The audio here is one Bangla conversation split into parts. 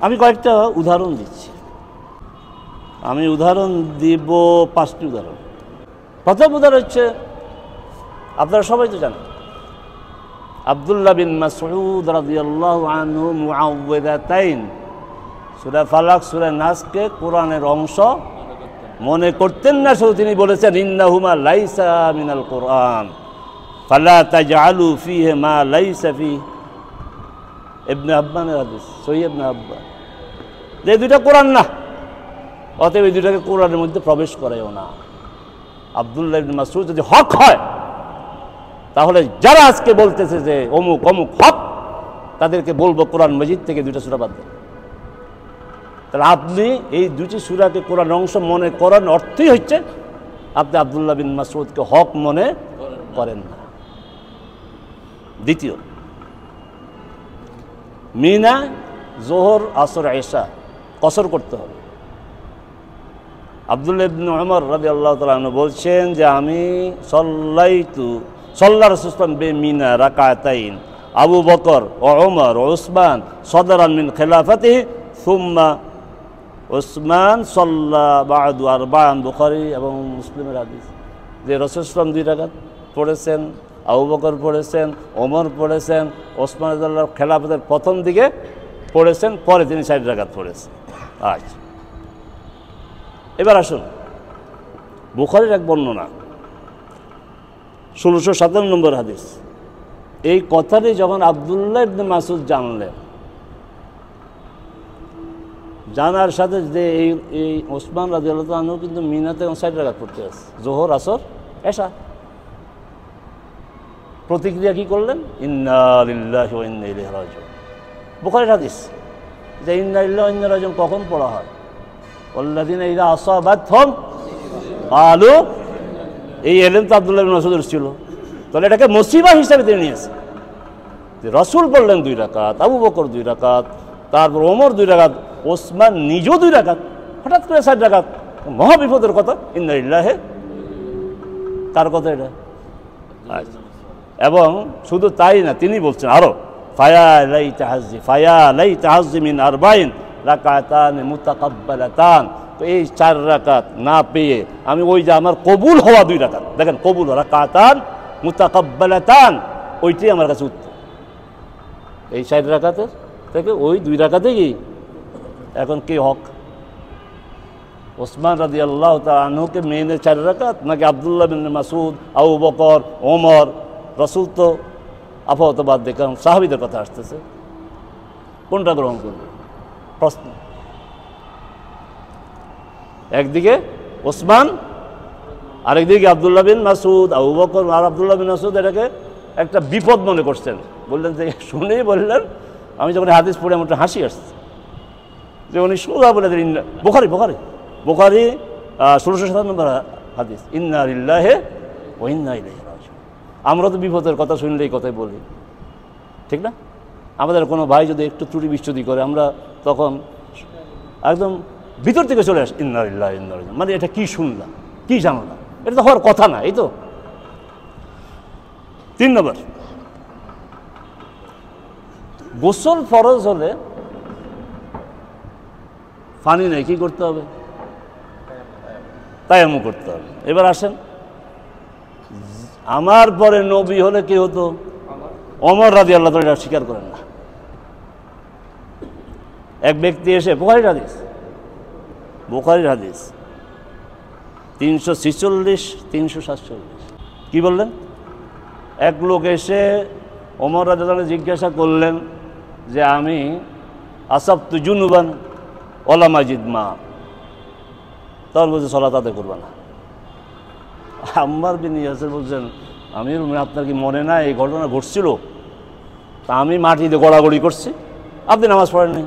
আমি কয়েকটা উদাহরণ দিচ্ছি। আমি উদাহরণ দিব 5টি উদাহরণ। প্রথম উদাহরণ হচ্ছে, আপনারা সবাই তো জানেন, আব্দুল্লাহ বিন মাসউদ রাদিয়াল্লাহু আনহু মুআউযিযাতাইন সূরা ফালাক সূরা নাসকে কোরআনের অংশ মনে করতেন না, শুধু তিনি বলেছেন ইন্নাহুমা লাইসা মিনাল কোরআন ফালা তাজআলু ফীহি মা লাইসা ফীহি। ইবনে আব্বানের হাদিস, সহিহ ইবনে আব্বান, যে দুইটা কোরআন না, অতএব এই দুইটাকে কোরআনের মধ্যে প্রবেশ করাইও না। আব্দুল্লাহ ইবনে মাসউদ যদি হক হয়, তাহলে যারা আজকে বলতেছে যে অমুক অমুক হক, তাদেরকে বলবো কোরআন মজিদ থেকে দুইটা সূরা বাদ দেন। তাহলে আপনি এই দুটি সূরাকে কোরআন অংশ মনে করার অর্থই হচ্ছে আপনি আব্দুল্লাহ বিন মাসউদকে হক মনে করেন না। দ্বিতীয়, মিনা জোহর আসর এশা কসর করতে হবে। আব্দুল্লাহ ইবনে উমর রাদিয়াল্লাহু তাআলা আনহু বলছেন যে আমি সাল্লাল্লাহু রাসূলুল্লাহ বে মিনা রাকাতাইন, আবু বকর ও ওমর ও উসমান সদরান মিন খিলাফাতিহি সুম্মা উসমান সাল্লা বা'দু আরবা'আন, বুখারী এবং মুসলিমের হাদিস। যে রাসূল সাল্লাল্লাহু আলাইহি 2 রাকাত পড়েছেন, আবু বকর পড়েছেন, ওমর পড়েছেন, ওসমান রাদিয়াল্লাহু খেলাফতের প্রথম দিকে পড়েছেন, পরে তিনি 4 রাকাত পড়েছেন। আচ্ছা, এবার আসুন বুখারীর এক বর্ণনা, 1657 নম্বর হাদিস। এই কথাটি যখন আব্দুল্লাহ ইবনে মাসউদ জানলেন, জানার সাথে যে এই ওসমান রাদিয়াল্লাহু আনহু কিন্তু মিনাতে 4 রাকাত পড়তে আছে, জোহর আসর এশা। প্রতিক্রিয়া কি করলেন? ইন্না লিল্লাহি ওয়া ইন্না ইলাইহি রাজিউন। বুখারীর হাদিস যে ইন্না লিল্লাহি ওয়া ইন্না ইলাইহি রাজিউন কখন পড়া হয়? ওয়াল্লাযিনা ইযা আসাবাতহুম ক্বালু, এই এলেম তো আব্দুল্লাহ ইবনে মাসউদের ছিল, তাহলে এটাকে মুসিবা হিসেবে তিনি নিয়েছেন। যে রাসূল বললেন 2 রাকাত, আবু বকর 2 রাকাত, তারপর ওমর 2 রাকাত, ওসমান নিজেও 2 রাকাত, হঠাৎ করে 4 রাকাত, মহাবিপদের কথা। ইন্না লিল্লাহি, কার কথা এটা? এবং শুধু তাই না, তিনি বলছেন আরো ফায়া লাইতা হাজ্জি মিন আরবাইন রাকাতান মুতাকাব্বালাতান। তো এই 4 রাকাত না পেয়ে আমি ওই যে আমার কবুল হওয়া 2 রাকাত, দেখেন কবুল রাকাতান মুতাকাব্বালাতান, ওইটাই আমার কাছে উত্তম। এই 4 রাকাতের থেকে ওই 2 রাকাতেই এখন কে হক? ওসমান রাদিয়াল্লাহু তাআলা আনহুকে মেনে 4 রাকাত, নাকি আব্দুল্লাহ বিন মাসউদ, আবু বকর, ওমর? রাসূল তো আপাতত বাদ দিয়ে, কারণ সাহাবীদের কথা আসতেছে, কোনটা গ্রহণ করবে? প্রশ্ন। একদিকে ওসমান, আরেকদিকে আব্দুল্লাহ বিন মাসউদ, আবু বকর। আর আব্দুল্লাহ বিন মাসউদ এটাকে একটা বিপদ মনে করছেন, বললেন যে শুনেই বললেন, আমি যখন হাদিস পড়ে আমার হাসি আসছে যে উনি সোজা বলে দিলেন বুখারী 1657 নম্বর হাদিস, ইন্না লিল্লাহি ওয়া ইন্না ইলাইহি রাজিউন। আমরা তো বিপদের কথা শুনলে এই কথাই বলি, ঠিক না? আমাদের কোনো ভাই যদি একটু ত্রুটি বিচ্যুতি করে, আমরা তখন একদম ভিতর থেকে চলে আসি, ইন্না লিল্লাহি ওয়া ইন্না ইলাইহি রাজিউন। মানে এটা কি শুনলাম, কি জানলাম, এটা তো হওয়ার কথা না। এই তো 3 নম্বর, গোসল ফরজ হলে পানি নেই, কি করতে হবে? তায়াম্মুম করতে হবে। এবার আসেন, আমার পরে নবী হলে কি হতো? ওমর রাদিয়াল্লাহু তাআলা এটা স্বীকার করেন না। এক ব্যক্তি এসে, বুখারীর হাদিস 346 347, কি বললেন? এক লোক এসে ওমর রাদিয়াল্লাহু তাআলা জিজ্ঞাসা করলেন যে আমি আসাবতু জুনুবান ওলা মাজিদ মা, তখন বলছে সালাত আদায় করবে না। আম্মার বিন ইয়াসির বলছেন, আমির আপনার কি মনে নাই এই ঘটনা ঘটছিল? তা আমি মাটিতে গড়াগড়ি করছি, আপনি নামাজ পড়েন নাই।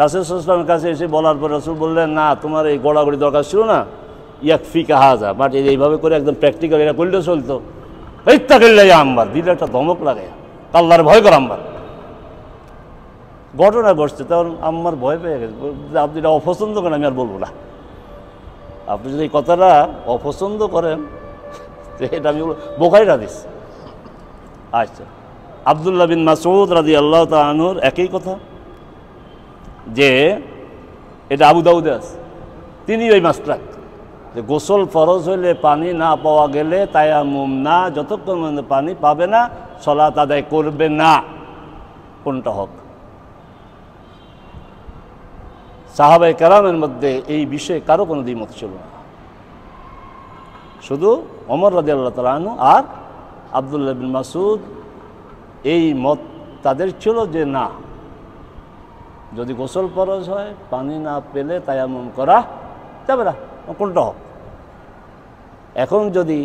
রাসূল সাল্লাল্লাহু আলাইহি ওয়াসাল্লামের কাছে এসে বলার পর রাসূল বললেন, না, তোমার এই গড়াগড়ি দরকার ছিল না, ইয়াকফিকা হাযা, মাটি এইভাবে করে একদম প্র্যাকটিক্যাল এটা করলেও চলতো। ইত্তাকিল্লাহ ইয়া আম্মার, দিলে একটা ধমক লাগে, আল্লাহর ভয় কর আম্মার। ঘটনা ঘটছে, তখন আম্মার ভয় পেয়ে গেছে, আপনি এটা অপছন্দ করেন, আমি আর বলবো না। আপনি যদি এই কথাটা অপছন্দ করেন, এটা আমি বলবো। বুখারীর হাদিস। আচ্ছা, আব্দুল্লাহ বিন মাসউদ রাদিয়াল্লাহু তাআলা আনহুর একই কথা। যে এটা আবু দাউদে আছে, তিনি ওই মাসলাক যে গোসল ফরজ হইলে পানি না পাওয়া গেলে তায়াম্মুম না, যতক্ষণ পর্যন্ত পানি পাবে না সালাত আদায় করবে না। কোনটা হক? সাহাবায়ে কেরামের মধ্যে এই বিষয়ে কারো কোনো দ্বিমত ছিল না, শুধু ওমর রাদিয়াল্লাহু তাআলা আনহু আর আব্দুল্লাহ বিন মাসউদ এই মত তাদের ছিল যে না, যদি গোসল ফরজ হয় পানি না পেলে তায়াম্মুম করা যাবে না। কোনটা হক? এখন যদি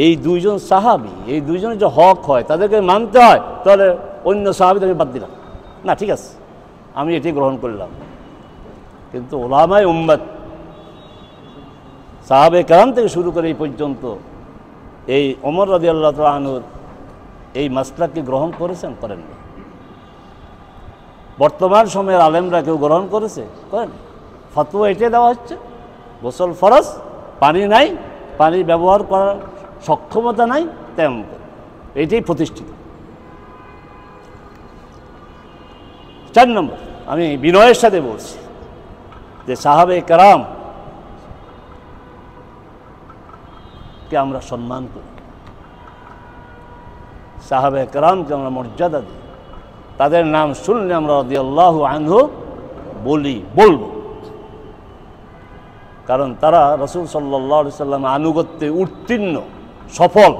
এই দুইজন সাহাবী, এই দুইজনের যে হক হয় তাদেরকে মানতে হয়, তাহলে অন্য সাহাবীদেরকে বাদ দিলাম না, ঠিক আছে আমি এটি গ্রহণ করলাম। কিন্তু উলামায়ে উম্মত সাহাবে কেরাম থেকে শুরু করে এই পর্যন্ত এই ওমর রাদিয়াল্লাহু তাআলা আনহুর এই মাসলাককে গ্রহণ করেছেন? করেননি। বর্তমান সময়ের আলেমরা কেউ গ্রহণ করেছে? করেন। ফতোয়া এটাই দেওয়া হচ্ছে গোসল ফরজ, পানি নাই, পানি ব্যবহার করার সক্ষমতা নাই, তেমন করে এটাই প্রতিষ্ঠিত। 4 নম্বর, আমি বিনয়ের সাথে বলছি যে সাহাবে কেরাম কে আমরা সম্মান করি, সাহাবে কেরামকে আমরা মর্যাদা দিই, তাদের নাম শুনলে আমরা রাদিয়াল্লাহু আনহু বলবো, কারণ তারা রাসূল সাল্লাল্লাহু আলাইহি সাল্লাম আনুগত্যে উত্তীর্ণ, সফল,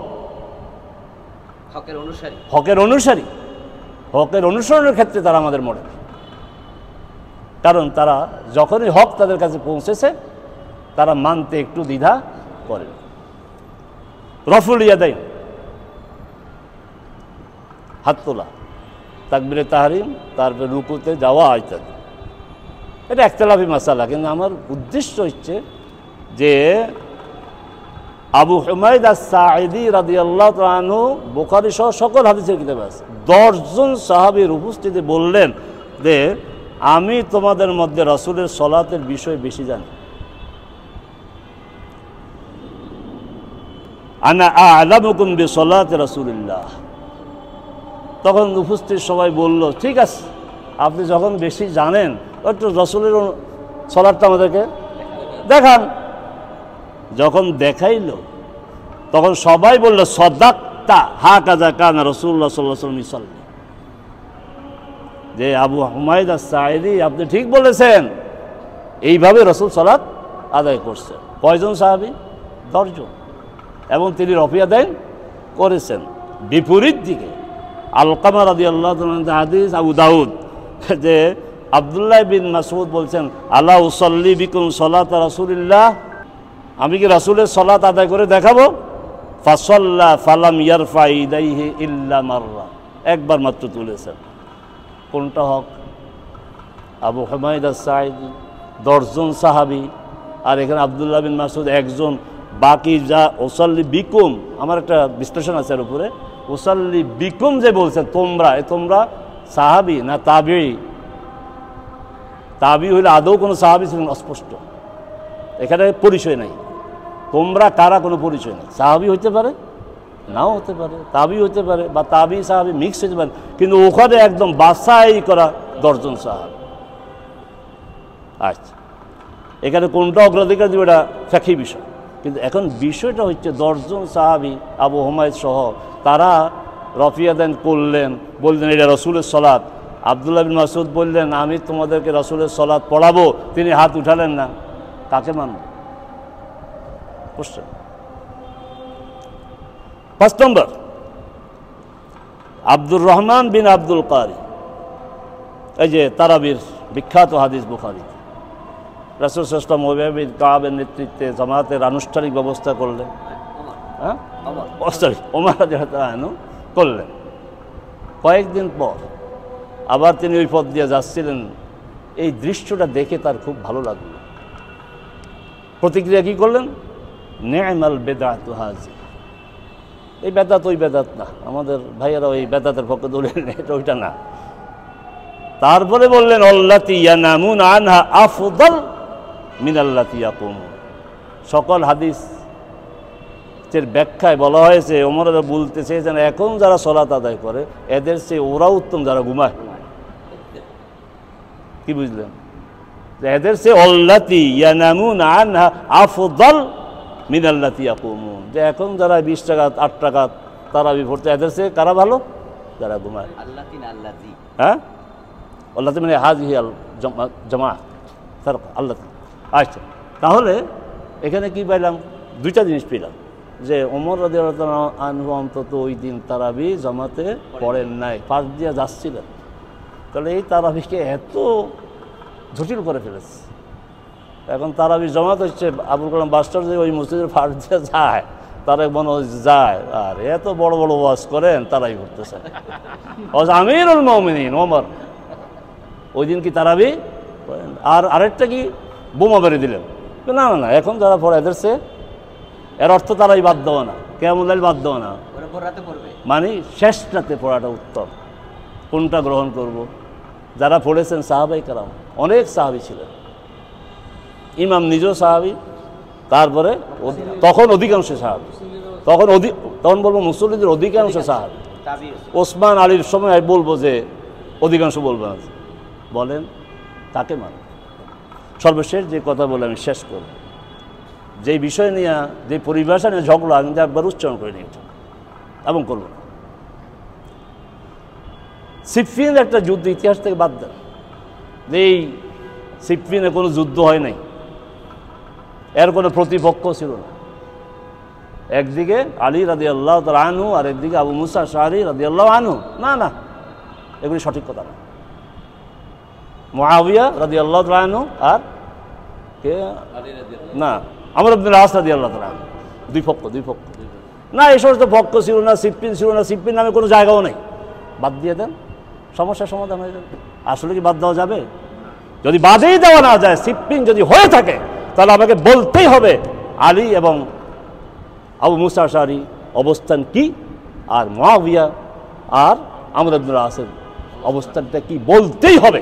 হকের অনুসারী, হকের অনুসরণের ক্ষেত্রে তারা আমাদের মডেল। কারণ তারা যখনই হক তাদের কাছে পৌঁছেছে তারা মানতে একটু দ্বিধা করে। রফুল ইয়াদাইন, হাত তোলা, তাকবীরে তাহরিম, তারপরে রুকুতে যাওয়া ইত্যাদি, এটা একতলাফি মাসালা। কিন্তু আমার উদ্দেশ্য হচ্ছে যে আবু হুমায়দ আস-সাঈদী রাদিয়াল্লাহু তাআলা আনহু বুখারী সহ সকল হাদিসের কিতাবে আছে, 10 জন সাহাবীর উপস্থিতি বললেন যে আমি তোমাদের মধ্যে রাসূলের সালাতের বিষয়ে বেশি জানি, আনা আ'লামুকুম বিসালাতি রাসূলিল্লাহ। তখন উপস্থিত সবাই বলল ঠিক আছে, আপনি যখন বেশি জানেন একটু রাসূলের সালাতটা আমাদেরকে দেখান। যখন দেখাইল তখন সবাই বলল সাদাক্তা হাকাযা কানা রাসূলুল্লাহ সাল্লাল্লাহু আলাইহি ওয়াসাল্লাম ইসাল্লি, যে আবু হুমায়দ আস-সাঈদী আপনি ঠিক বলেছেন, এইভাবে রাসূল সালাত আদায় করছেন। কয়জন সাহাবী? 10 জন, এবং তিনি রফিয়া দেন করেছেন। বিপরীত দিকে আলকামা রাদিয়াল্লাহু তাআলা হাদিস আবু দাউদ, যে আব্দুল্লাহ বিন মাসউদ বলছেন আলা উসাল্লি বিকুম সালাত রাসূলিল্লাহ, আমি কি রাসূলের সালাত আদায় করে দেখাবো? ফাসাল্লা ফালাম ইয়ারফা ইদাইহি ইল্লা মাররা, একবার মাত্র তুলেছেন। কোনটা হক? আবু হুমায়দ আস-সাঈদী 10 জন সাহাবী, আর এখানে আব্দুল্লাহ বিন মাসউদ একজন, বাকি যা উসাল্লি বিকুম, আমার একটা বিশ্লেষণ আছে এর উপরে, উসাল্লি বিকুম যে বলছেন তোমরা সাহাবী না তাবিঈ? তাবিঈ হইলে আদৌ কোনো সাহাবী ছিলেন অস্পষ্ট, এখানে পরিচয় নাই, তোমরা কারা কোনো পরিচয় নেই। সাহাবী হইতে পারে, নাও হতে পারে, তাবিঈ হতে পারে, বা তাবিঈ সাহাবী মিক্স হতে পারে, কিন্তু ওখানে একদম বাছাই করা 10 জন সাহাবী। আচ্ছা, এখানে কোনটা অগ্রাধিকার দিবে এটা ফিকহি বিষয়, কিন্তু এখন বিষয়টা হচ্ছে 10 জন সাহাবী আবু হুমায়দ সহ তারা রফিয়া দেন করলেন, বললেন এটা রাসূলের সালাত। আব্দুল্লাহ বিন মাসউদ বললেন আমি তোমাদেরকে রাসূলের সালাত পড়াবো, তিনি হাত উঠালেন না, কাকে মানব? বুঝছেন? 5 নম্বর, আব্দুর রহমান বিন আব্দুল কারি, এই যে তারাবির বিখ্যাত হাদিস বুখারীতে রাসূল সাল্লাল্লাহু আলাইহি ওয়াসাল্লাম উবাই বিন কাবের নেতৃত্বে জামাতের আনুষ্ঠানিক ব্যবস্থা করলেন, হ্যাঁ ওমর রাদিয়াল্লাহু আনহু করলেন। কয়েকদিন পর আবার তিনি ওই পথ দিয়ে যাচ্ছিলেন, এই দৃশ্যটা দেখে তার খুব ভালো লাগলো। প্রতিক্রিয়া কী করলেন? নি'মাল বিদআতু হাযি, এই বেদাত ওই বেদাত না, আমাদের ভাইয়েরা ওই বেদাতের পক্ষে দলিল নেই, এটা ওইটা না। তারপরে বললেন আল্লাতী ইয়ানামুন আনহা আফদাল মিনাল্লাতী ইয়াকুমুন। সকল হাদিসের ব্যাখ্যায় বলা হয়েছে ওমর বলতে চেয়েছেন এখন যারা সালাত আদায় করে এদের চেয়ে ওরা উত্তম যারা ঘুমায়। কি বুঝলেন? যে এদের সে আল্লাতি ইয়ানামুনা আনহা আফদাল মিন আল্লাতি ইয়াকুমুন, যে এখন যারা 20 টাকা 8 টাকা তারাবি পড়তে এদের সে কারা ভালো? যারা ঘুমায়। হ্যাঁ, আল্লাতি মানে হাজিহি আল জামাআত ফারকা আল্লাতি। আচ্ছা, তাহলে এখানে কি পাইলাম? দুইটা জিনিস পেলাম, যে ওমর রাদিয়াল্লাহু আনহু অন্তত ওই দিন তারাবি জামাতে পড়েন নাই, পাশ দিয়ে যাচ্ছিলেন। তাহলে এই তারাবিকে এত জটিল করে ফেলেছে। এখন তারাবি জামাত হচ্ছে আবুল কালাম বাস্টার যে ওই মসজিদের পাশ দিয়ে যায়, তারা মনে যায় আর এত বড় বড় ওয়াজ করেন তারাই করতেছে। আমিরুল মুমিনিন ওমর ওই দিন কি তারাবি? আর আরেকটা কি বোমা বেড়ে দিলেন? না না না, এখন যারা পড়ে এদের সে, এর অর্থ তারাই বাদ দেওয়া না, কেমন বাদ দেওয়া না, মানে শেষ রাতে পড়াটা উত্তম। কোনটা গ্রহণ করব? যারা পড়েছেন সাহাবাই কারাম, অনেক সাহাবি ছিলেন, ইমাম নিজেও সাহাবি, তারপরে তখন অধিকাংশ সাহাবি, তখন বলবো মুসল্লিদের অধিকাংশ সাহাবি। ওসমান আলীর সময় বলবো যে অধিকাংশ বলবো না, বলেন তাকে মানে। সর্বশেষ যে কথা বলে আমি শেষ করব, যে বিষয় নিয়ে, যে পরিভাষা নিয়ে ঝগড়া, আমি একবার উচ্চারণ করে নিয়ে এবং করব না। সিফফিনের একটা যুদ্ধ ইতিহাস থেকে বাদ দেন, যে এই সিফফিনে কোনো যুদ্ধ হয় নাই, এর কোনো প্রতিপক্ষ ছিল না। একদিকে আলী রাদিয়াল্লাহু তাআলা আনহু আর একদিকে আবু মুসা আশআরী রাদিয়াল্লাহু আনহু। না না, এগুলি সঠিক কথা না। মুআবিয়া রাদিয়াল্লাহু তাআলা আনহু আর কে? না, আমর ইবনে আস রাদিয়াল্লাহু তাআলা আনহু। দুই পক্ষ না, এই সমস্ত পক্ষ ছিল না, সিফফিন ছিল না, সিফফিন নামে কোনো জায়গাও নেই। বাদ দিয়ে দেন, সমস্যার সমাধান হয়ে যাবে। আসলে কি বাদ দেওয়া যাবে? যদি বাদেই দেওয়া না যায়, সিফফিন যদি হয়ে থাকে, তাহলে আমাকে বলতেই হবে আলী এবং আবু মুসা আশআরী অবস্থান কি, আর মুআবিয়া আর আমর ইবনে আসের অবস্থানটা কি, বলতেই হবে।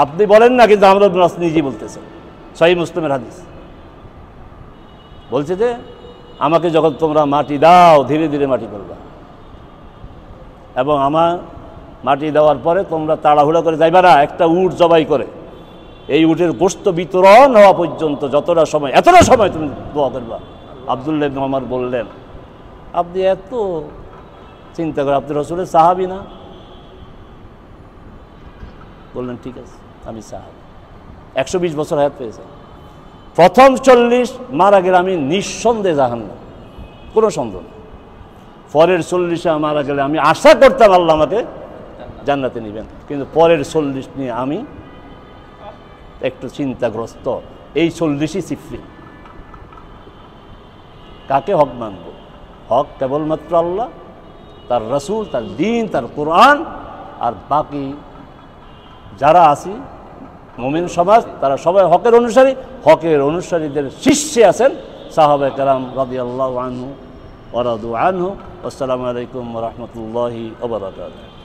আপনি বলেন না, কিন্তু আমর ইবনে আস নিজেই বলতেছেন, সহিহ মুসলিমের হাদিস বলছে যে আমাকে যখন তোমরা মাটি দাও, ধীরে ধীরে মাটি করবা, এবং আমার মাটি দেওয়ার পরে তোমরা তাড়াহুড়া করে যাইবা না, একটা উট জবাই করে এই উটের গোশত বিতরণ হওয়া পর্যন্ত এতটা সময় তুমি দোয়া করবা। আব্দুল্লাহ ইবনে ওমর বললেন, আপনি এত চিন্তা করে, আপনি রাসূলের সাহাবী না? বললেন ঠিক আছে, আমি সাহাবী। 120 বছর হায়াত পেয়েছে। প্রথম 40 মারা গেলে আমি নিঃসন্দেহে জাহান্নাম, কোনো সন্দেহ নেই। পরের 40 মারা গেলে আমি আশা করতাম আল্লাহ আমাকে জান্নাতে নেবেন, কিন্তু পরের 40 নিয়ে আমি একটু চিন্তাগ্রস্ত। এই 40ই সিফফিন। কাকে হক মানব? হক কেবলমাত্র আল্লাহ, তার রাসূল, তার দ্বীন, তার কোরআন, আর বাকি যারা আছি মুমিন সমাজ, তারা সবাই হকের অনুসারী। হকের অনুসারীদের শীর্ষে আছেন সাহাবায়ে কেরাম রাদিয়াল্লাহু আনহু ওয়া রাদু আনহু। আসসালামু আলাইকুম ওয়া রাহমাতুল্লাহি ওয়া বারাকাতুহু।